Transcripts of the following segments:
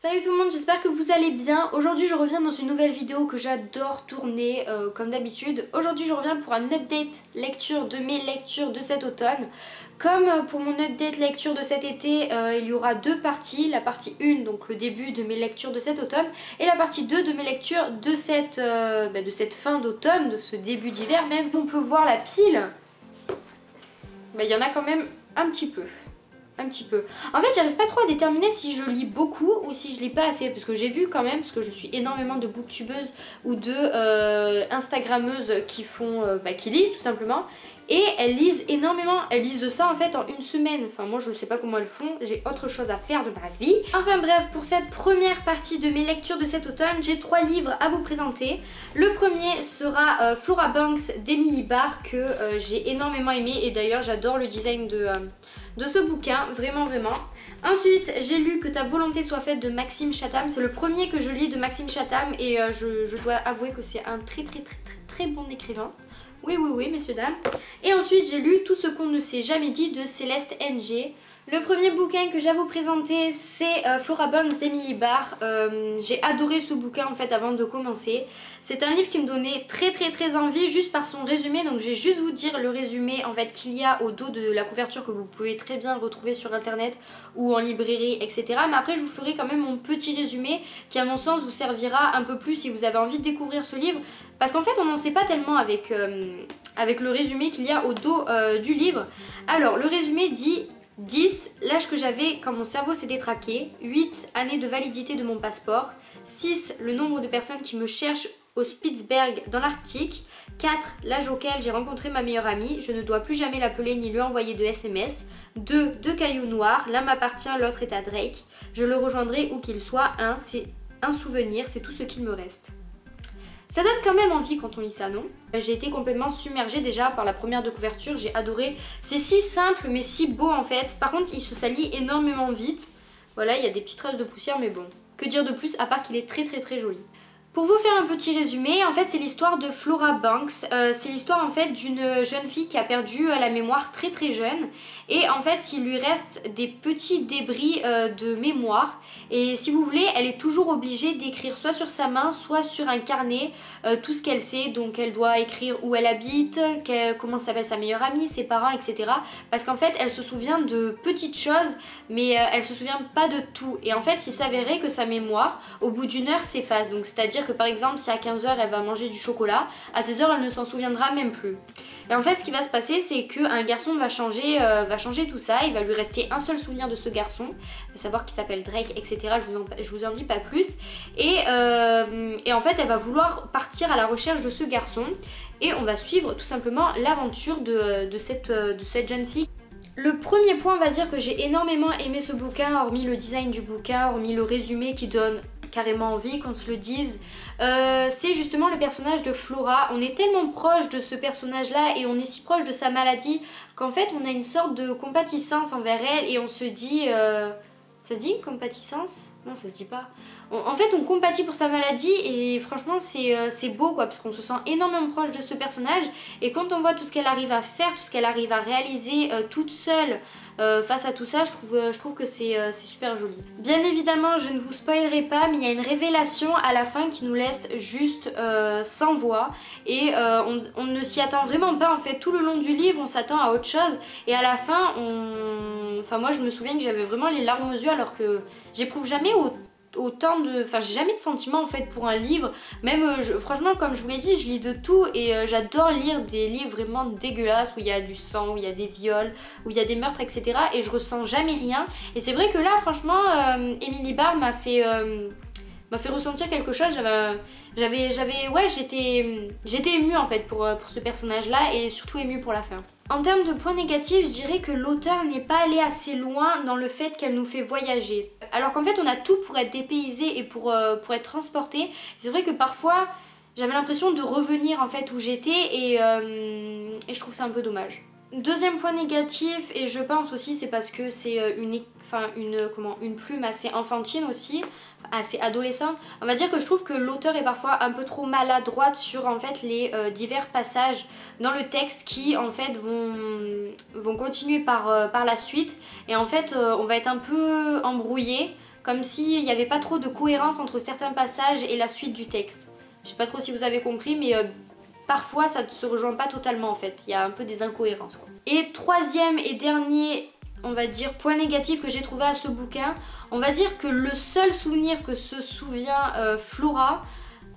Salut tout le monde, j'espère que vous allez bien. Aujourd'hui je reviens dans une nouvelle vidéo que j'adore tourner comme d'habitude. Aujourd'hui je reviens pour un update lecture de mes lectures de cet automne. Comme pour mon update lecture de cet été, il y aura deux parties. La partie 1, donc le début de mes lectures de cet automne, et la partie 2 de mes lectures de cette fin d'automne, de ce début d'hiver même. On peut voir la pile, il y en a quand même un petit peu. En fait, j'arrive pas trop à déterminer si je lis beaucoup ou si je lis pas assez, parce que j'ai vu quand même, parce que je suis énormément de booktubeuses ou de instagrammeuses qui font, qui lisent tout simplement, et elles lisent énormément, elles lisent de ça en fait en une semaine. Enfin moi je sais pas comment elles font, j'ai autre chose à faire de ma vie. Enfin bref, pour cette première partie de mes lectures de cet automne, j'ai 3 livres à vous présenter. Le premier sera Flora Banks d'Emily Barr, que j'ai énormément aimé, et d'ailleurs j'adore le design de ce bouquin, vraiment. Ensuite, j'ai lu Que ta volonté soit faite de Maxime Chatham. C'est le premier que je lis de Maxime Chatham, et je dois avouer que c'est un très bon écrivain. Oui, messieurs, dames. Et ensuite, j'ai lu Tout ce qu'on ne s'est jamais dit de Céleste Ng. Le premier bouquin que j'ai à vous présenter, c'est Flora Banks d'Emily Barr. J'ai adoré ce bouquin en fait avant de commencer. C'est un livre qui me donnait très envie juste par son résumé. Donc je vais juste vous dire le résumé en fait qu'il y a au dos de la couverture, que vous pouvez très bien retrouver sur internet ou en librairie, etc. Mais après je vous ferai quand même mon petit résumé qui à mon sens vous servira un peu plus si vous avez envie de découvrir ce livre. Parce qu'en fait on n'en sait pas tellement avec le résumé qu'il y a au dos du livre. Alors le résumé dit: 10. L'âge que j'avais quand mon cerveau s'est détraqué. 8. Année de validité de mon passeport. 6. Le nombre de personnes qui me cherchent au Spitzberg dans l'Arctique. 4. L'âge auquel j'ai rencontré ma meilleure amie. Je ne dois plus jamais l'appeler ni lui envoyer de SMS. 2. Deux cailloux noirs. L'un m'appartient, l'autre est à Drake. Je le rejoindrai où qu'il soit. 1. C'est un souvenir, c'est tout ce qu'il me reste. Ça donne quand même envie quand on lit ça, non? J'ai été complètement submergée déjà par la première de couverture, j'ai adoré. C'est si simple mais si beau en fait. Par contre, il se salit énormément vite. Voilà, il y a des petites traces de poussière, mais bon. Que dire de plus à part qu'il est très joli. Pour vous faire un petit résumé, en fait c'est l'histoire de Flora Banks. C'est l'histoire en fait d'une jeune fille qui a perdu la mémoire très jeune. Et en fait il lui reste des petits débris de mémoire. Et si vous voulez, elle est toujours obligée d'écrire soit sur sa main, soit sur un carnet tout ce qu'elle sait. Donc elle doit écrire où elle habite, comment s'appelle sa meilleure amie, ses parents, etc. Parce qu'en fait elle se souvient de petites choses, mais elle se souvient pas de tout. Et en fait il s'avérait que sa mémoire au bout d'une heure s'efface. Donc c'est-à-dire que par exemple si à 15 h elle va manger du chocolat, à 16 h elle ne s'en souviendra même plus. Et en fait ce qui va se passer, c'est qu'un garçon va changer tout ça. Il va lui rester un seul souvenir de ce garçon, à savoir qu'il s'appelle Drake, etc. Je vous en dis pas plus. Et en fait elle va vouloir partir à la recherche de ce garçon. Et on va suivre tout simplement l'aventure de cette jeune fille. Le premier point, on va dire que j'ai énormément aimé ce bouquin, hormis le design du bouquin, hormis le résumé qui donne carrément envie qu'on se le dise, c'est justement le personnage de Flora. On est tellement proche de ce personnage là et on est si proche de sa maladie qu'en fait on a une sorte de compatissance envers elle, et on se dit ça se dit compatissance? Non, ça se dit pas. En fait on compatit pour sa maladie, et franchement c'est beau quoi, parce qu'on se sent énormément proche de ce personnage. Et quand on voit tout ce qu'elle arrive à faire, tout ce qu'elle arrive à réaliser toute seule face à tout ça, je trouve que c'est super joli. Bien évidemment je ne vous spoilerai pas, mais il y a une révélation à la fin qui nous laisse juste sans voix. Et on ne s'y attend vraiment pas en fait. Tout le long du livre on s'attend à autre chose, et à la fin enfin moi je me souviens que j'avais vraiment les larmes aux yeux, alors que j'éprouve jamais autant de... Enfin j'ai jamais de sentiments en fait pour un livre. Même franchement comme je vous l'ai dit, je lis de tout, et j'adore lire des livres vraiment dégueulasses où il y a du sang, où il y a des viols, où il y a des meurtres, etc. Et je ressens jamais rien. Et c'est vrai que là franchement Emily Barr m'a fait ressentir quelque chose. J'étais émue en fait pour ce personnage là, et surtout émue pour la fin. En termes de points négatifs, je dirais que l'auteur n'est pas allé assez loin dans le fait qu'elle nous fait voyager. Alors qu'en fait on a tout pour être dépaysé et pour être transporté. C'est vrai que parfois j'avais l'impression de revenir en fait où j'étais, et je trouve ça un peu dommage. Deuxième point négatif, et je pense aussi c'est parce que c'est une plume assez enfantine aussi, assez adolescente. On va dire que je trouve que l'auteur est parfois un peu trop maladroite sur en fait les divers passages dans le texte qui en fait vont continuer par la suite, et en fait on va être un peu embrouillé comme s'il n'y avait pas trop de cohérence entre certains passages et la suite du texte. Je sais pas trop si vous avez compris, mais parfois ça ne se rejoint pas totalement en fait, il y a un peu des incohérences quoi. Et troisième et dernier, on va dire, point négatif que j'ai trouvé à ce bouquin, on va dire que le seul souvenir que se souvient Flora,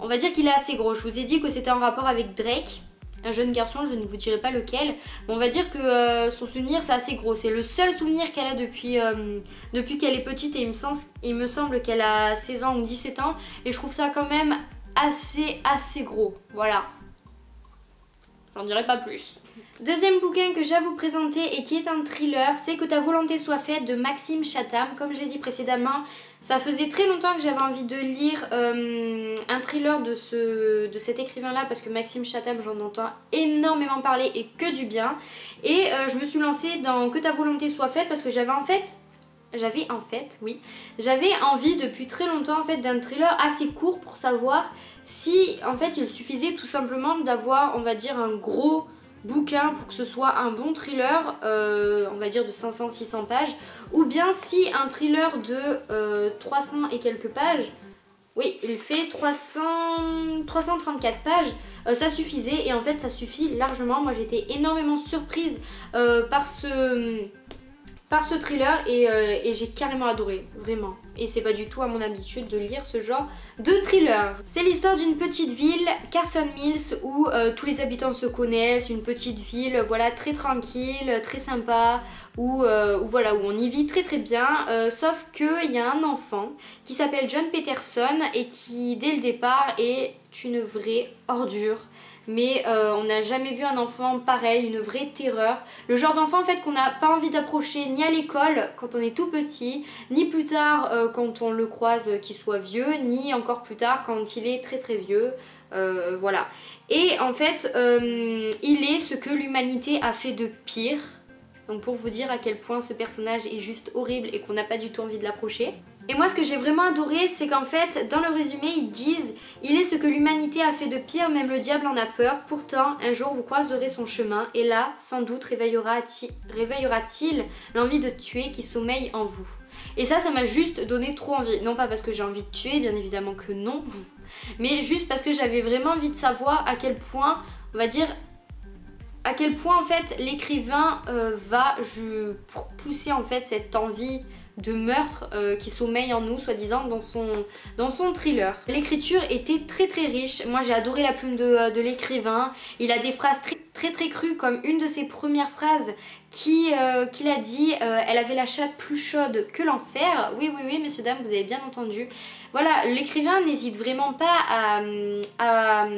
on va dire qu'il est assez gros. Je vous ai dit que c'était en rapport avec Drake, un jeune garçon, je ne vous dirai pas lequel, mais on va dire que son souvenir c'est assez gros. C'est le seul souvenir qu'elle a depuis qu'elle est petite, et il me semble qu'elle a 16 ans ou 17 ans, et je trouve ça quand même assez gros, voilà. J'en dirai pas plus. Deuxième bouquin que j'ai à vous présenter et qui est un thriller, c'est Que ta volonté soit faite de Maxime Chatham. Comme je l'ai dit précédemment, ça faisait très longtemps que j'avais envie de lire un thriller de cet écrivain là, parce que Maxime Chatham, j'en entends énormément parler et que du bien. Et je me suis lancée dans Que ta volonté soit faite parce que j'avais envie depuis très longtemps en fait d'un thriller assez court pour savoir si en fait il suffisait tout simplement d'avoir, on va dire, un gros bouquin pour que ce soit un bon thriller, on va dire de 500-600 pages, ou bien si un thriller de 300 et quelques pages, oui il fait 334 pages, ça suffisait. Et en fait ça suffit largement. Moi j'étais énormément surprise par ce thriller et j'ai carrément adoré, vraiment. Et c'est pas du tout à mon habitude de lire ce genre de thriller. C'est l'histoire d'une petite ville, Carson Mills, où tous les habitants se connaissent, une petite ville, voilà, très tranquille, très sympa, où voilà, où on y vit très bien, sauf qu'il y a un enfant qui s'appelle John Peterson et qui dès le départ est une vraie ordure. Mais on n'a jamais vu un enfant pareil, une vraie terreur. Le genre d'enfant en fait qu'on n'a pas envie d'approcher ni à l'école quand on est tout petit, ni plus tard quand on le croise qu'il soit vieux, ni encore plus tard quand il est très vieux. Voilà. Et en fait, il est ce que l'humanité a fait de pire. Donc pour vous dire à quel point ce personnage est juste horrible et qu'on n'a pas du tout envie de l'approcher. Et moi ce que j'ai vraiment adoré, c'est qu'en fait dans le résumé ils disent: il est ce que l'humanité a fait de pire, même le diable en a peur, pourtant un jour vous croiserez son chemin et là sans doute réveillera-t-il l'envie de tuer qui sommeille en vous. Et ça m'a juste donné trop envie, non pas parce que j'ai envie de tuer, bien évidemment que non, mais juste parce que j'avais vraiment envie de savoir à quel point, on va dire, à quel point en fait l'écrivain va pousser en fait cette envie de meurtre qui sommeille en nous, soi-disant, dans son thriller. L'écriture était très riche. Moi j'ai adoré la plume de l'écrivain. Il a des phrases très crues, comme une de ses premières phrases qu'il a dit elle avait la chatte plus chaude que l'enfer. Oui messieurs dames, vous avez bien entendu. Voilà, l'écrivain n'hésite vraiment pas à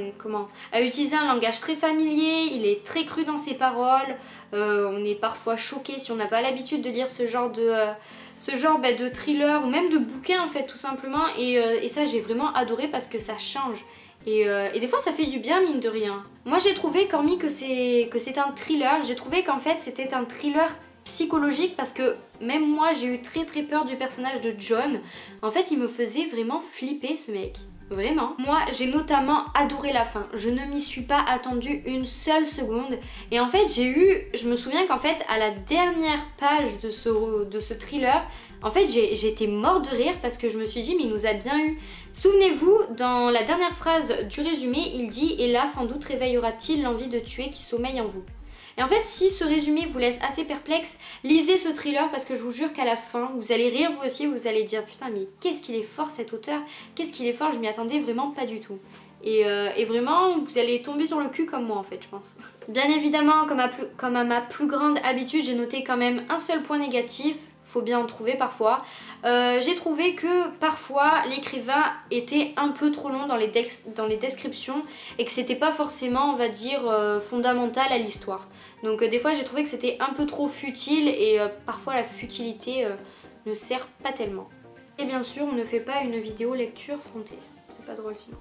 utiliser un langage très familier. Il est très cru dans ses paroles. On est parfois choqué si on n'a pas l'habitude de lire ce genre de thriller ou même de bouquin en fait, tout simplement. Et ça j'ai vraiment adoré parce que ça change. Et des fois ça fait du bien, mine de rien. Moi j'ai trouvé, hormis que c'est un thriller, j'ai trouvé qu'en fait c'était un thriller psychologique, parce que même moi j'ai eu très peur du personnage de John. En fait il me faisait vraiment flipper ce mec. Vraiment. Moi j'ai notamment adoré la fin. Je ne m'y suis pas attendue une seule seconde. Et en fait je me souviens qu'en fait à la dernière page de ce thriller, en fait j'étais morte de rire parce que je me suis dit mais il nous a bien eu. Souvenez-vous, dans la dernière phrase du résumé, il dit: et là sans doute réveillera-t-il l'envie de tuer qui sommeille en vous. Et en fait, si ce résumé vous laisse assez perplexe, lisez ce thriller parce que je vous jure qu'à la fin, vous allez rire vous aussi, vous allez dire: putain mais qu'est-ce qu'il est fort cet auteur, qu'est-ce qu'il est fort, je m'y attendais vraiment pas du tout. Et vraiment, vous allez tomber sur le cul comme moi en fait, je pense. Bien évidemment, comme à ma plus grande habitude, j'ai noté quand même un seul point négatif. Faut bien en trouver parfois. J'ai trouvé que parfois l'écrivain était un peu trop long dans les descriptions et que c'était pas forcément, on va dire, fondamental à l'histoire. Donc des fois j'ai trouvé que c'était un peu trop futile et parfois la futilité ne sert pas tellement. Et bien sûr on ne fait pas une vidéo lecture santé, c'est pas drôle sinon.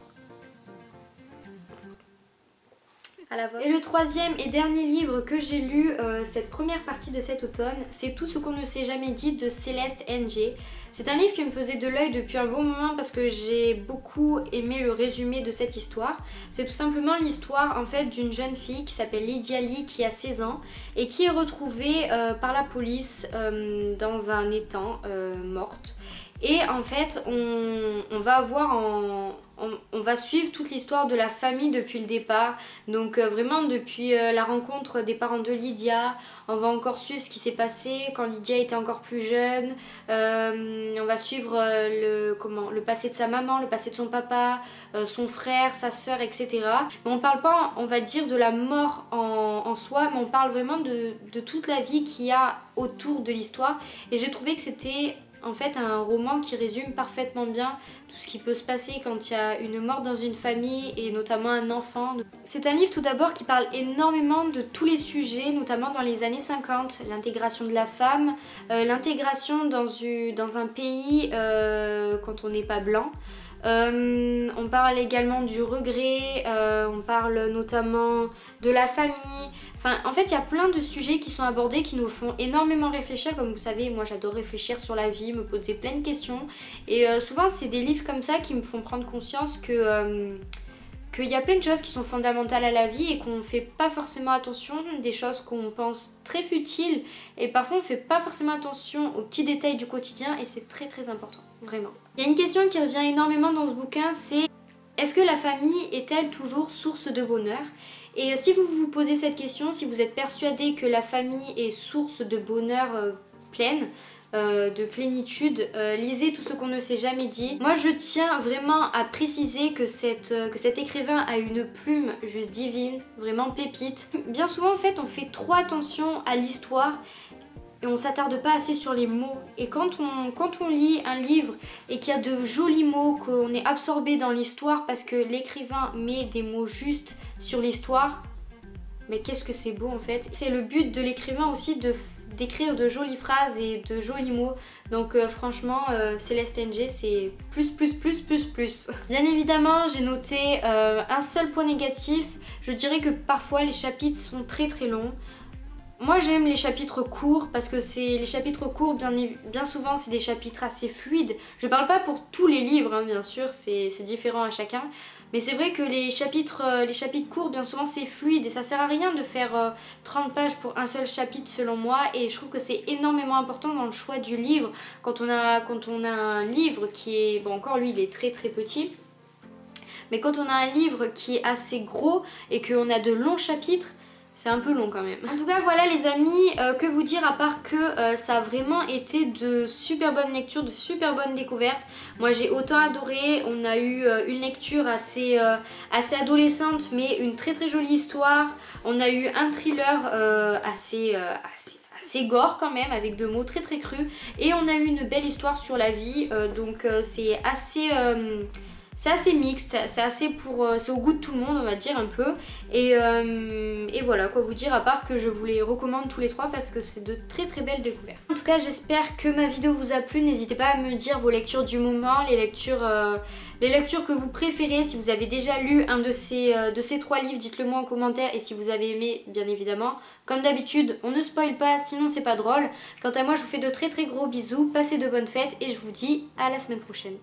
Et le troisième et dernier livre que j'ai lu cette première partie de cet automne, c'est Tout ce qu'on ne s'est jamais dit de Céleste Ng. C'est un livre qui me faisait de l'œil depuis un bon moment parce que j'ai beaucoup aimé le résumé de cette histoire. C'est tout simplement l'histoire en fait d'une jeune fille qui s'appelle Lydia Lee, qui a 16 ans et qui est retrouvée par la police dans un étang, morte. Et en fait on va avoir on va suivre toute l'histoire de la famille depuis le départ, donc vraiment depuis la rencontre des parents de Lydia. On va encore suivre ce qui s'est passé quand Lydia était encore plus jeune, on va suivre le passé de sa maman, le passé de son papa, son frère, sa soeur, etc. Mais on parle pas, on va dire, de la mort en soi, mais on parle vraiment de toute la vie qu'il y a autour de l'histoire. Et j'ai trouvé que c'était en fait un roman qui résume parfaitement bien tout ce qui peut se passer quand il y a une mort dans une famille et notamment un enfant. C'est un livre tout d'abord qui parle énormément de tous les sujets, notamment dans les années 50, l'intégration de la femme, l'intégration dans un pays quand on n'est pas blanc. On parle également du regret, on parle notamment de la famille. Enfin, en fait, il y a plein de sujets qui sont abordés qui nous font énormément réfléchir. Comme vous savez, moi j'adore réfléchir sur la vie, me poser plein de questions. Et souvent, c'est des livres comme ça qui me font prendre conscience que qu'il y a plein de choses qui sont fondamentales à la vie et qu'on ne fait pas forcément attention, des choses qu'on pense très futiles et parfois on ne fait pas forcément attention aux petits détails du quotidien et c'est très très important, vraiment. Il y a une question qui revient énormément dans ce bouquin, c'est est-ce que la famille est-elle toujours source de bonheur? Et si vous vous posez cette question, si vous êtes persuadé que la famille est source de bonheur pleine, de plénitude, lisez Tout ce qu'on ne s'est jamais dit. Moi je tiens vraiment à préciser que cet écrivain a une plume juste divine, vraiment pépite. Bien souvent en fait on fait trop attention à l'histoire et on s'attarde pas assez sur les mots. Et quand on lit un livre et qu'il y a de jolis mots, qu'on est absorbé dans l'histoire parce que l'écrivain met des mots justes sur l'histoire, mais qu'est-ce que c'est beau en fait. C'est le but de l'écrivain aussi d'écrire de jolies phrases et de jolis mots. Donc franchement, Céleste NG, c'est plus. Bien évidemment, j'ai noté un seul point négatif. Je dirais que parfois les chapitres sont très longs. Moi j'aime les chapitres courts parce que les chapitres courts, bien souvent c'est des chapitres assez fluides. Je parle pas pour tous les livres hein, bien sûr, c'est différent à chacun. Mais c'est vrai que les chapitres courts, bien souvent c'est fluide et ça sert à rien de faire 30 pages pour un seul chapitre selon moi. Et je trouve que c'est énormément important dans le choix du livre. Quand on a un livre qui est, bon encore lui il est très petit. Mais quand on a un livre qui est assez gros et qu'on a de longs chapitres, c'est un peu long quand même. En tout cas voilà les amis, que vous dire à part que ça a vraiment été de super bonnes lectures, de super bonnes découvertes. Moi j'ai autant adoré, on a eu une lecture assez adolescente mais une très jolie histoire. On a eu un thriller assez gore quand même, avec de mots très crus. Et on a eu une belle histoire sur la vie, donc c'est assez mixte, c'est au goût de tout le monde on va dire un peu. Et voilà quoi vous dire à part que je vous les recommande tous les trois parce que c'est de très belles découvertes. En tout cas j'espère que ma vidéo vous a plu, n'hésitez pas à me dire vos lectures du moment, les lectures que vous préférez. Si vous avez déjà lu un de ces trois livres, dites-le moi en commentaire et si vous avez aimé bien évidemment. Comme d'habitude on ne spoil pas sinon c'est pas drôle. Quant à moi je vous fais de très gros bisous, passez de bonnes fêtes et je vous dis à la semaine prochaine.